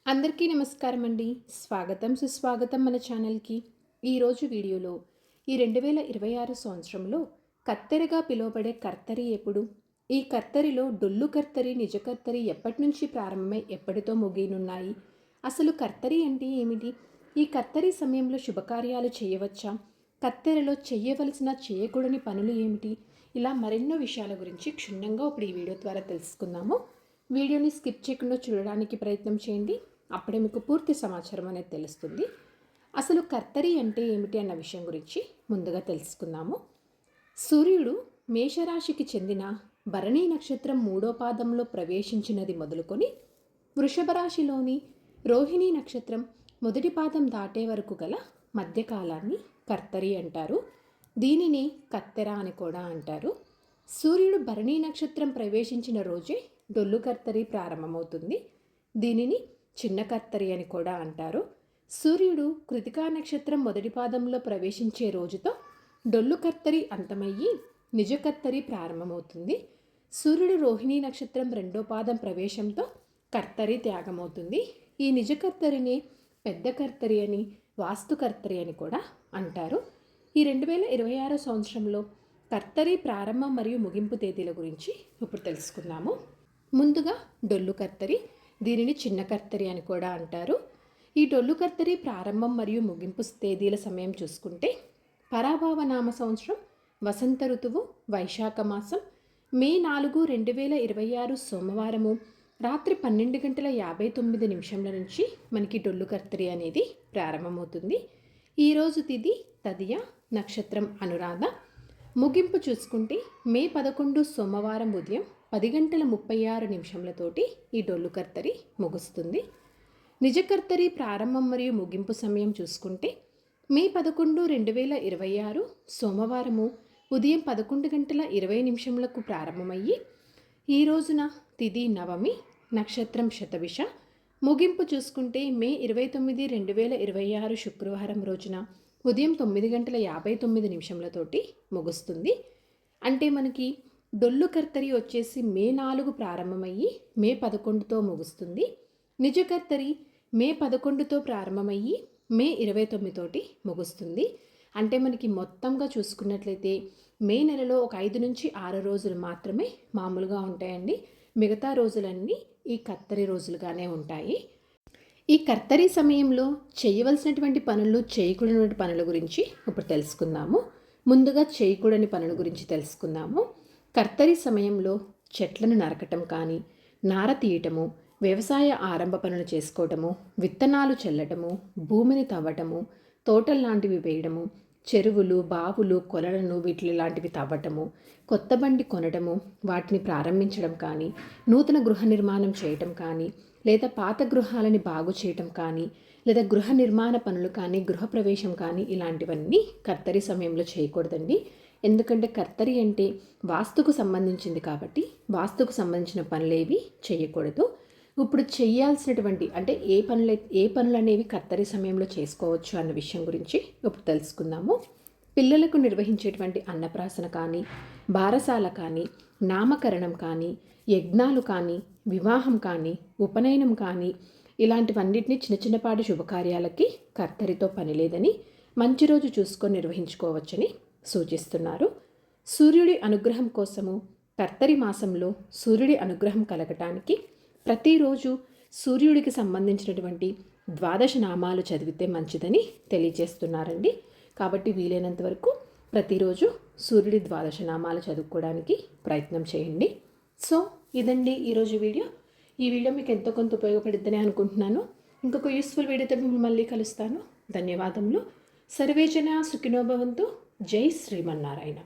అందరికీ నమస్కారం అండి. స్వాగతం సుస్వాగతం మన ఛానల్కి. ఈరోజు వీడియోలో ఈ 2026 సంవత్సరంలో కత్తెరగా పిలువబడే కర్తరి ఎప్పుడు, ఈ కర్తరిలో డొల్లు కర్తరి నిజ కర్తరి ఎప్పటి నుంచి ప్రారంభమై ఎప్పటితో ముగియనున్నాయి, అసలు కర్తరి అంటే ఏమిటి, ఈ కర్తరి సమయంలో శుభకార్యాలు చేయవచ్చా, కత్తెరలో చేయవలసిన చేయకూడని పనులు ఏమిటి, ఇలా మరెన్నో విషయాల గురించి క్షుణ్ణంగా ఇప్పుడు ఈ వీడియో ద్వారా తెలుసుకుందాము. వీడియోని స్కిప్ చేయకుండా చూడడానికి ప్రయత్నం చేయండి. అప్పుడే మీకు పూర్తి సమాచారం అనేది తెలుస్తుంది. అసలు కర్తరి అంటే ఏమిటి అన్న విషయం గురించి ముందుగా తెలుసుకుందాము. సూర్యుడు మేషరాశికి చెందిన భరణీ నక్షత్రం 3వ పాదంలో ప్రవేశించినది మొదలుకొని వృషభ రాశిలోని రోహిణీ నక్షత్రం 1వ పాదం దాటే వరకు గల మధ్యకాలాన్ని కర్తరి అంటారు. దీనిని కత్తెర అని కూడా అంటారు. సూర్యుడు భరణీ నక్షత్రం ప్రవేశించిన రోజే డొల్లు కర్తరి ప్రారంభమవుతుంది. దీనిని చిన్న కర్తరి అని కూడా అంటారు. సూర్యుడు కృతికా నక్షత్రం 1వ పాదంలో ప్రవేశించే రోజుతో డొల్లు కర్తరి అంతమయ్యి నిజ కర్తరి ప్రారంభమవుతుంది. సూర్యుడు రోహిణీ నక్షత్రం 2వ పాదం ప్రవేశంతో కర్తరి త్యాగమవుతుంది. ఈ నిజ కర్తరిని పెద్ద కర్తరి అని, వాస్తు కర్తరి అని కూడా అంటారు. ఈ 2026 సంవత్సరంలో కర్తరి ప్రారంభం మరియు ముగింపు తేదీల గురించి ఇప్పుడు తెలుసుకుందాము. ముందుగా డొల్లు కర్తరి, దీనిని చిన్న కర్తరి అని కూడా అంటారు. ఈ డొల్లు కర్తరి ప్రారంభం మరియు ముగింపు తేదీల సమయం చూసుకుంటే పరాభావ నామ సంవత్సరం వసంత ఋతువు వైశాఖ మాసం మే 4, 2026 సోమవారము రాత్రి 12:59 నుంచి మనకి డొల్లు కర్తరి అనేది ప్రారంభమవుతుంది. ఈరోజు తిథి తదియ, నక్షత్రం అనురాధ. ముగింపు చూసుకుంటే మే 11 సోమవారం ఉదయం 10:36 ఈ డొల్లు కర్తరి ముగుస్తుంది. నిజ కర్తరి ప్రారంభం మరియు ముగింపు సమయం చూసుకుంటే మే 11, 2026 సోమవారము ఉదయం 11:20 ప్రారంభమయ్యి ఈ రోజున తిథి నవమి, నక్షత్రం శతభిష. ముగింపు చూసుకుంటే మే 29, 2026 శుక్రవారం రోజున ఉదయం 9:59 ముగుస్తుంది. అంటే మనకి డొల్లు కర్తరి వచ్చేసి మే 4 ప్రారంభమయ్యి మే 11తో ముగుస్తుంది. నిజ కర్తరి మే 11తో ప్రారంభమయ్యి మే 29 ముగుస్తుంది. అంటే మనకి మొత్తంగా చూసుకున్నట్లయితే మే నెలలో ఒక 5 నుంచి 6 రోజులు మాత్రమే మామూలుగా ఉంటాయండి. మిగతా రోజులన్నీ ఈ కర్తరి రోజులుగానే ఉంటాయి. ఈ కర్తరి సమయంలో చేయవలసినటువంటి పనులు, చేయకూడని పనుల గురించి ఇప్పుడు తెలుసుకుందాము. ముందుగా చేయకూడని పనుల గురించి తెలుసుకుందాము. కర్తరి సమయంలో చెట్లను నరకటం కానీ, నార తీయటము, వ్యవసాయ ఆరంభ పనులు చేసుకోవటము, విత్తనాలు చల్లటము, భూమిని తవ్వటము, తోటలు లాంటివి వేయడము, చెరువులు, బావులు, కొలలను వీటి లాంటివి తవ్వటము, కొత్త బండి కొనటము, వాటిని ప్రారంభించడం కానీ, నూతన గృహ నిర్మాణం చేయటం కానీ, లేదా పాత గృహాలని బాగు చేయటం కానీ, లేదా గృహ నిర్మాణ పనులు కానీ, గృహప్రవేశం కానీ ఇలాంటివన్నీ కర్తరి సమయంలో చేయకూడదండి. ఎందుకంటే కర్తరి అంటే వాస్తుకు సంబంధించింది కాబట్టి వాస్తుకు సంబంధించిన పనులేవి చేయకూడదు. ఇప్పుడు చేయాల్సినటువంటి అంటే ఏ పనులు అనేవి కర్తరి సమయంలో చేసుకోవచ్చు అన్న విషయం గురించి ఇప్పుడు తెలుసుకుందాము. పిల్లలకు నిర్వహించేటువంటి అన్నప్రాసన కానీ, బారసాల కానీ, నామకరణం కానీ, యజ్ఞాలు కానీ, వివాహం కానీ, ఉపనయనం కానీ ఇలాంటివన్నిటిని చిన్నపాటి శుభకార్యాలకి కర్తరితో పని లేదని, మంచి రోజు చూసుకొని నిర్వహించుకోవచ్చని సూచిస్తున్నారు. సూర్యుడి అనుగ్రహం కోసము కర్తరి మాసంలో సూర్యుడి అనుగ్రహం కలగటానికి ప్రతిరోజు సూర్యుడికి సంబంధించినటువంటి 12 నామాలు చదివితే మంచిదని తెలియజేస్తున్నారండి. కాబట్టి వీలైనంత వరకు ప్రతిరోజు సూర్యుడి 12 నామాలు చదువుకోవడానికి ప్రయత్నం చేయండి. సో ఇదండి ఈరోజు వీడియో. ఈ వీడియో మీకు ఎంతో కొంత ఉపయోగపడుతుందని అనుకుంటున్నాను. ఇంకొక యూస్ఫుల్ వీడియోతో మిమ్మల్ని మళ్ళీ కలుస్తాను. ధన్యవాదములు. సర్వేజన సుఖినో భవంతు. జై శ్రీమన్నారాయణ.